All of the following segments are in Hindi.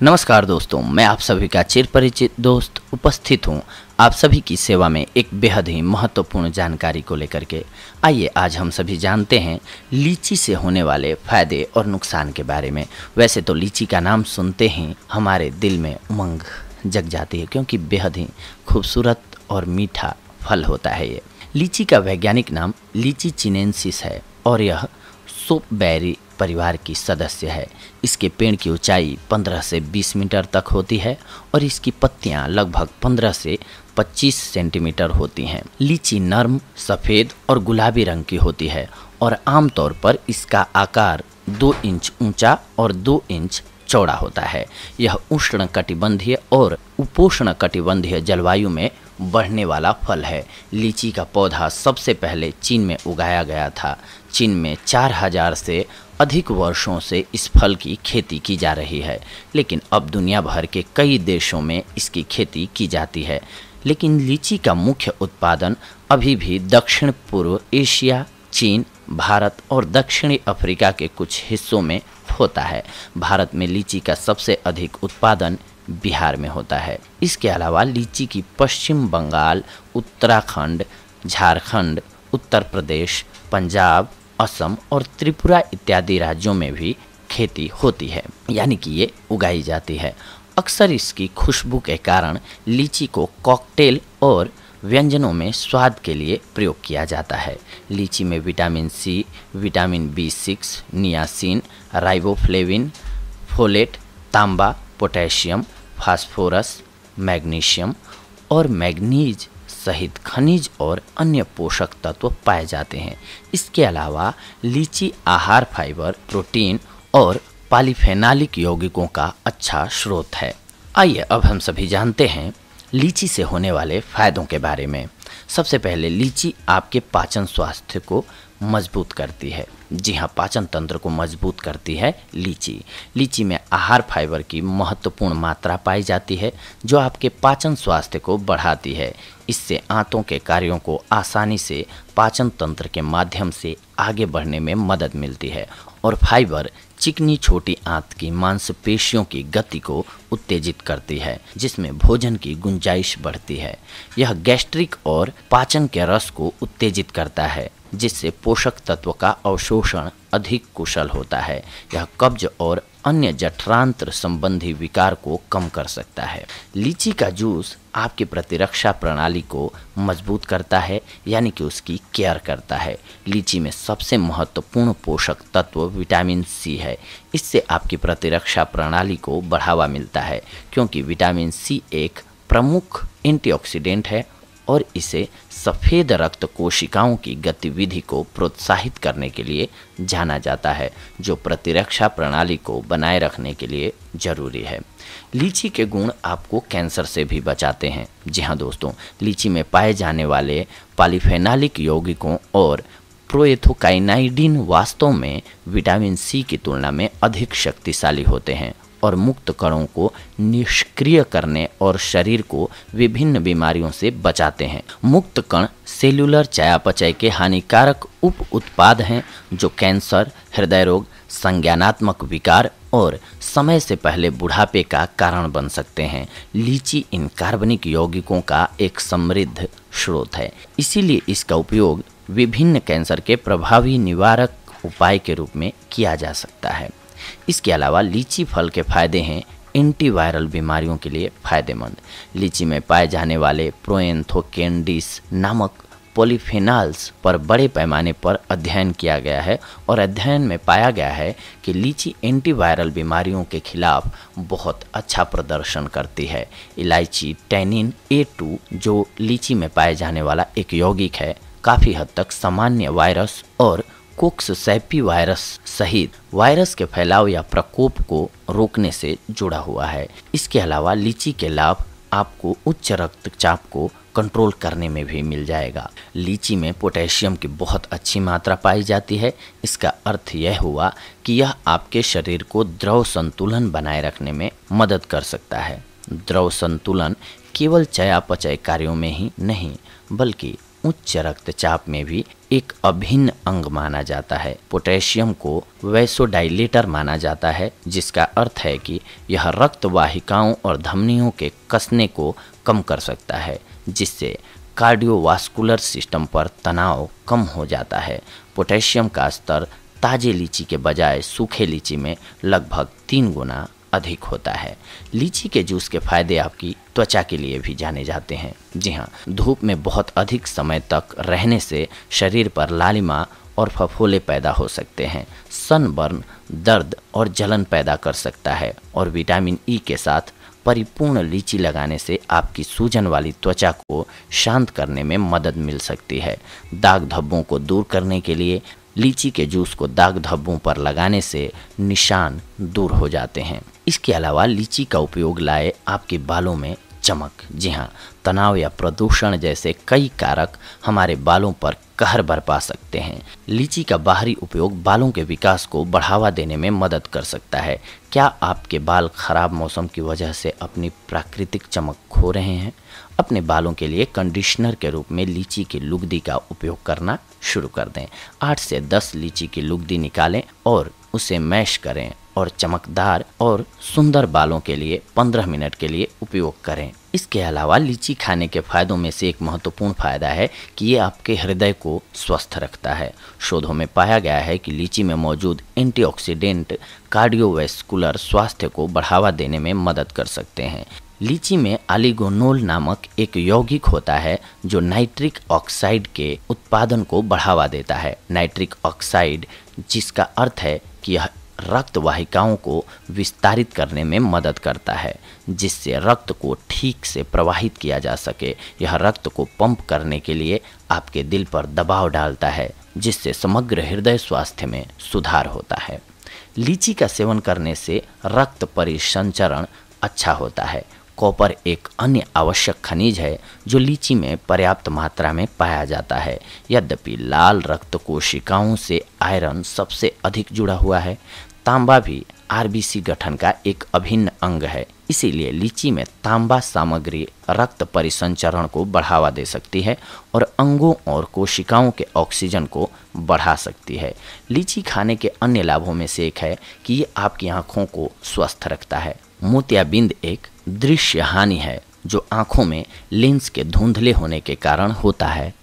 नमस्कार दोस्तों, मैं आप सभी का चिर परिचित दोस्त उपस्थित हूं आप सभी की सेवा में एक बेहद ही महत्वपूर्ण जानकारी को लेकर के। आइए आज हम सभी जानते हैं लीची से होने वाले फायदे और नुकसान के बारे में। वैसे तो लीची का नाम सुनते ही हमारे दिल में उमंग जग जाती है, क्योंकि बेहद ही खूबसूरत और मीठा फल होता है ये। लीची का वैज्ञानिक नाम लीची चिनेंसिस है और यह सोपबेरी परिवार की सदस्य है। इसके पेड़ की ऊंचाई 15 से 20 मीटर तक होती है और इसकी पत्तियां लगभग 15 से 25 सेंटीमीटर होती हैं। लीची नर्म, सफ़ेद और गुलाबी रंग की होती है और आमतौर पर इसका आकार 2 इंच ऊंचा और 2 इंच चौड़ा होता है। यह उष्णकटिबंधीय और उपोष्णकटिबंधीय जलवायु में बढ़ने वाला फल है। लीची का पौधा सबसे पहले चीन में उगाया गया था। चीन में 4000 से अधिक वर्षों से इस फल की खेती की जा रही है, लेकिन अब दुनिया भर के कई देशों में इसकी खेती की जाती है। लेकिन लीची का मुख्य उत्पादन अभी भी दक्षिण पूर्व एशिया, चीन, भारत और दक्षिणी अफ्रीका के कुछ हिस्सों में होता है। भारत में लीची का सबसे अधिक उत्पादन बिहार में होता है। इसके अलावा लीची की पश्चिम बंगाल, उत्तराखंड, झारखंड, उत्तर प्रदेश, पंजाब, असम और त्रिपुरा इत्यादि राज्यों में भी खेती होती है, यानी कि ये उगाई जाती है। अक्सर इसकी खुशबू के कारण लीची को कॉकटेल और व्यंजनों में स्वाद के लिए प्रयोग किया जाता है। लीची में vitamin C, vitamin B6, niacin, riboflavin, folate, तांबा, पोटेशियम, फास्फोरस, मैग्नीशियम और मैग्नीज सहित खनिज और अन्य पोषक तत्व पाए जाते हैं। इसके अलावा लीची आहार फाइबर, प्रोटीन और पॉलीफेनॉलिक यौगिकों का अच्छा स्रोत है। आइए अब हम सभी जानते हैं लीची से होने वाले फायदों के बारे में। सबसे पहले लीची आपके पाचन स्वास्थ्य को मजबूत करती है। जी हाँ, पाचन तंत्र को मजबूत करती है लीची। लीची में आहार फाइबर की महत्वपूर्ण मात्रा पाई जाती है, जो आपके पाचन स्वास्थ्य को बढ़ाती है। इससे आंतों के कार्यों को आसानी से पाचन तंत्र के माध्यम से आगे बढ़ने में मदद मिलती है और फाइबर चिकनी छोटी आंत की मांसपेशियों की गति को उत्तेजित करती है, जिसमें भोजन की गुंजाइश बढ़ती है। यह गैस्ट्रिक और पाचन के रस को उत्तेजित करता है, जिससे पोषक तत्व का अवशोषण अधिक कुशल होता है। यह कब्ज और अन्य जठरांत्र संबंधी विकार को कम कर सकता है। लीची का जूस आपकी प्रतिरक्षा प्रणाली को मजबूत करता है, यानी कि उसकी केयर करता है। लीची में सबसे महत्वपूर्ण पोषक तत्व विटामिन सी है। इससे आपकी प्रतिरक्षा प्रणाली को बढ़ावा मिलता है, क्योंकि विटामिन सी एक प्रमुख एंटीऑक्सीडेंट है और इसे सफ़ेद रक्त कोशिकाओं की गतिविधि को प्रोत्साहित करने के लिए जाना जाता है, जो प्रतिरक्षा प्रणाली को बनाए रखने के लिए जरूरी है। लीची के गुण आपको कैंसर से भी बचाते हैं। जी हाँ दोस्तों, लीची में पाए जाने वाले पॉलीफेनॉलिक यौगिकों और प्रोएथोकाइनाइडिन वास्तव में विटामिन सी की तुलना में अधिक शक्तिशाली होते हैं और मुक्त कणों को निष्क्रिय करने और शरीर को विभिन्न बीमारियों से बचाते हैं। मुक्त कण सेल्यूलर चयापचय के हानिकारक उप उत्पाद हैं, जो कैंसर, हृदय रोग, संज्ञानात्मक विकार और समय से पहले बुढ़ापे का कारण बन सकते हैं। लीची इन कार्बनिक यौगिकों का एक समृद्ध स्रोत है, इसीलिए इसका उपयोग विभिन्न कैंसर के प्रभावी निवारक उपाय के रूप में किया जा सकता है। इसके अलावा लीची फल के फायदे हैं एंटीवायरल बीमारियों के लिए फायदेमंद। लीची में पाए जाने वाले प्रोएंथोकेंडिस नामक पॉलीफेनॉल्स पर बड़े पैमाने पर अध्ययन किया गया है और अध्ययन में पाया गया है कि लीची एंटीवायरल बीमारियों के खिलाफ बहुत अच्छा प्रदर्शन करती है। इलायची टैनिन A2, जो लीची में पाए जाने वाला एक यौगिक है, काफ़ी हद तक सामान्य वायरस और कोक्ससैपी वायरस सहित वायरस के फैलाव या प्रकोप को रोकने से जुड़ा हुआ है। इसके अलावा लीची के लाभ आपको उच्च रक्तचाप को कंट्रोल करने में भी मिल जाएगा। लीची में पोटेशियम की बहुत अच्छी मात्रा पाई जाती है। इसका अर्थ यह हुआ कि यह आपके शरीर को द्रव संतुलन बनाए रखने में मदद कर सकता है। द्रव संतुलन केवल चयापचय कार्यों में ही नहीं, बल्कि उच्च रक्तचाप में भी एक अभिन्न अंग माना जाता है। पोटेशियम को वैसोडाइलेटर माना जाता है, जिसका अर्थ है कि यह रक्त वाहिकाओं और धमनियों के कसने को कम कर सकता है, जिससे कार्डियोवास्कुलर सिस्टम पर तनाव कम हो जाता है। पोटेशियम का स्तर ताजे लीची के बजाय सूखे लीची में लगभग 3 गुना अधिक होता है। लीची के जूस के फायदे आपकी त्वचा के लिए भी जाने जाते हैं। जी हाँ, धूप में बहुत अधिक समय तक रहने से शरीर पर लालिमा और फफोले पैदा हो सकते हैं। सनबर्न दर्द और जलन पैदा कर सकता है और विटामिन ई के साथ परिपूर्ण लीची लगाने से आपकी सूजन वाली त्वचा को शांत करने में मदद मिल सकती है। दाग धब्बों को दूर करने के लिए लीची के जूस को दाग धब्बों पर लगाने से निशान दूर हो जाते हैं। इसके अलावा लीची का उपयोग लाए आपके बालों में चमक। जी हाँ, तनाव या प्रदूषण जैसे कई कारक हमारे बालों पर कहर बरपा सकते हैं। लीची का बाहरी उपयोग बालों के विकास को बढ़ावा देने में मदद कर सकता है। क्या आपके बाल खराब मौसम की वजह से अपनी प्राकृतिक चमक खो रहे हैं? अपने बालों के लिए कंडीशनर के रूप में लीची की लुगदी का उपयोग करना शुरू कर दें। 8 से 10 लीची की लुगदी निकालें और उसे मैश करें और चमकदार और सुंदर बालों के लिए 15 मिनट के लिए उपयोग करें। इसके अलावा लीची खाने के फायदों में से एक महत्वपूर्ण फायदा है कि ये आपके हृदय को स्वस्थ रखता है। शोधों में पाया गया है कि लीची में मौजूद एंटीऑक्सीडेंट कार्डियोवैस्कुलर स्वास्थ्य को बढ़ावा देने में मदद कर सकते हैं। लीची में ऑलिगोनोल नामक एक यौगिक होता है जो नाइट्रिक ऑक्साइड के उत्पादन को बढ़ावा देता है। नाइट्रिक ऑक्साइड, जिसका अर्थ है कि यह रक्त वाहिकाओं को विस्तारित करने में मदद करता है, जिससे रक्त को ठीक से प्रवाहित किया जा सके। यह रक्त को पंप करने के लिए आपके दिल पर दबाव डालता है, जिससे समग्र हृदय स्वास्थ्य में सुधार होता है। लीची का सेवन करने से रक्त परिसंचरण अच्छा होता है। कॉपर एक अन्य आवश्यक खनिज है जो लीची में पर्याप्त मात्रा में पाया जाता है। यद्यपि लाल रक्त कोशिकाओं से आयरन सबसे अधिक जुड़ा हुआ है, तांबा भी आरबीसी गठन का एक अभिन्न अंग है। इसीलिए लीची में तांबा सामग्री रक्त परिसंचरण को बढ़ावा दे सकती है और अंगों और कोशिकाओं के ऑक्सीजन को बढ़ा सकती है। लीची खाने के अन्य लाभों में से एक है कि ये आपकी आँखों को स्वस्थ रखता है। मोतियाबिंद एक दृश्य हानि है जो आँखों में लेंस के धुंधले होने के कारण होता है।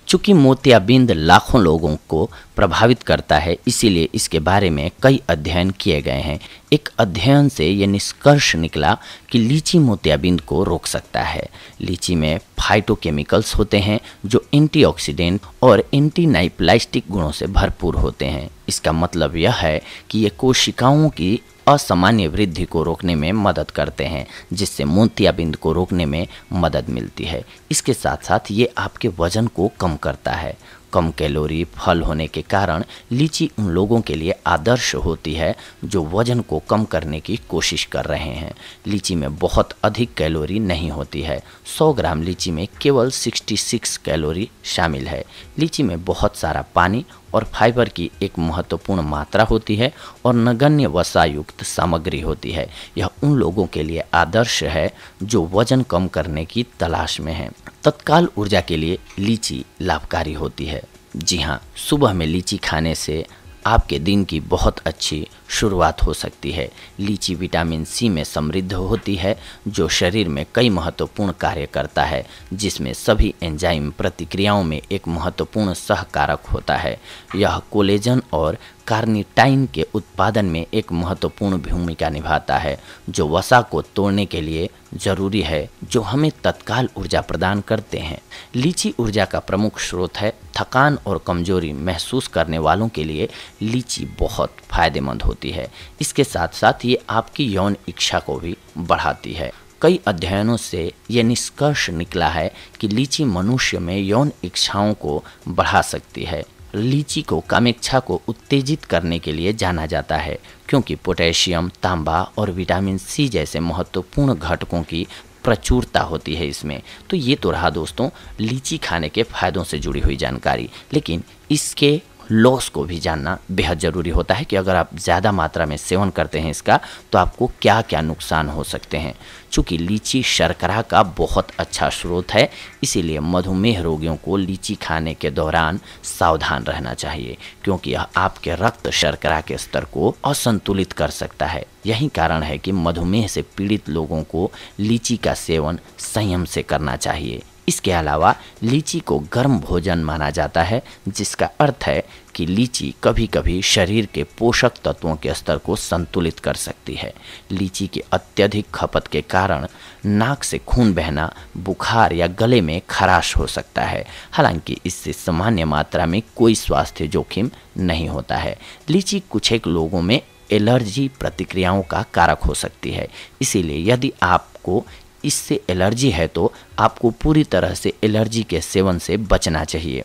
चूँकि मोतियाबिंद लाखों लोगों को प्रभावित करता है, इसीलिए इसके बारे में कई अध्ययन किए गए हैं। एक अध्ययन से ये निष्कर्ष निकला कि लीची मोतियाबिंद को रोक सकता है। लीची में फाइटोकेमिकल्स होते हैं जो एंटीऑक्सीडेंट और एंटीनाइप्लास्टिक गुणों से भरपूर होते हैं। इसका मतलब यह है कि ये कोशिकाओं की असामान्य वृद्धि को रोकने में मदद करते हैं, जिससे मोतियाबिंद को रोकने में मदद मिलती है। इसके साथ साथ ये आपके वजन को कम करता है। कम कैलोरी फल होने के कारण लीची उन लोगों के लिए आदर्श होती है जो वजन को कम करने की कोशिश कर रहे हैं। लीची में बहुत अधिक कैलोरी नहीं होती है। 100 ग्राम लीची में केवल 66 कैलोरी शामिल है। लीची में बहुत सारा पानी और फाइबर की एक महत्वपूर्ण मात्रा होती है और नगण्य वसायुक्त सामग्री होती है। यह उन लोगों के लिए आदर्श है जो वजन कम करने की तलाश में हैं। तत्काल ऊर्जा के लिए लीची लाभकारी होती है। जी हाँ, सुबह में लीची खाने से आपके दिन की बहुत अच्छी शुरुआत हो सकती है। लीची विटामिन सी में समृद्ध होती है जो शरीर में कई महत्वपूर्ण कार्य करता है, जिसमें सभी एंजाइम प्रतिक्रियाओं में एक महत्वपूर्ण सहकारक होता है। यह कोलेजन और कार्निटाइन के उत्पादन में एक महत्वपूर्ण भूमिका निभाता है जो वसा को तोड़ने के लिए जरूरी है, जो हमें तत्काल ऊर्जा प्रदान करते हैं। लीची ऊर्जा का प्रमुख स्रोत है। थकान और कमजोरी महसूस करने वालों के लिए लीची बहुत फायदेमंद होती है। इसके साथ साथ ये आपकी यौन इच्छा को भी बढ़ाती है। कई अध्ययनों से ये निष्कर्ष निकला है कि लीची मनुष्य में यौन इच्छाओं को बढ़ा सकती है। लीची को कामेच्छा को उत्तेजित करने के लिए जाना जाता है, क्योंकि पोटेशियम, तांबा और विटामिन सी जैसे महत्वपूर्ण घटकों की प्रचुरता होती है इसमें। तो ये तो रहा दोस्तों लीची खाने के फायदों से जुड़ी हुई जानकारी, लेकिन इसके लॉस को भी जानना बेहद ज़रूरी होता है कि अगर आप ज़्यादा मात्रा में सेवन करते हैं इसका तो आपको क्या क्या नुकसान हो सकते हैं। चूँकि लीची शर्करा का बहुत अच्छा स्रोत है, इसीलिए मधुमेह रोगियों को लीची खाने के दौरान सावधान रहना चाहिए, क्योंकि यह आपके रक्त शर्करा के स्तर को असंतुलित कर सकता है। यही कारण है कि मधुमेह से पीड़ित लोगों को लीची का सेवन संयम से करना चाहिए। इसके अलावा लीची को गर्म भोजन माना जाता है, जिसका अर्थ है कि लीची कभी कभी शरीर के पोषक तत्वों के स्तर को संतुलित कर सकती है। लीची की अत्यधिक खपत के कारण नाक से खून बहना, बुखार या गले में खराश हो सकता है। हालांकि इससे सामान्य मात्रा में कोई स्वास्थ्य जोखिम नहीं होता है। लीची कुछ एक लोगों में एलर्जी प्रतिक्रियाओं का कारक हो सकती है, इसीलिए यदि आपको इससे एलर्जी है तो आपको पूरी तरह से एलर्जी के सेवन से बचना चाहिए।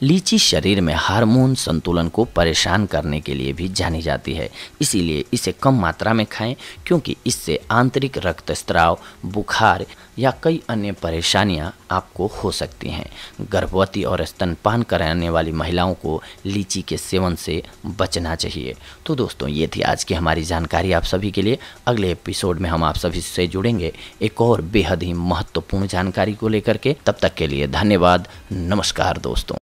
लीची शरीर में हार्मोन संतुलन को परेशान करने के लिए भी जानी जाती है, इसीलिए इसे कम मात्रा में खाएं, क्योंकि इससे आंतरिक रक्तस्राव, बुखार या कई अन्य परेशानियां आपको हो सकती हैं। गर्भवती और स्तनपान कराने वाली महिलाओं को लीची के सेवन से बचना चाहिए। तो दोस्तों, ये थी आज की हमारी जानकारी आप सभी के लिए। अगले एपिसोड में हम आप सभी से जुड़ेंगे एक और बेहद ही महत्वपूर्ण जानकारी को लेकर के। तब तक के लिए धन्यवाद। नमस्कार दोस्तों।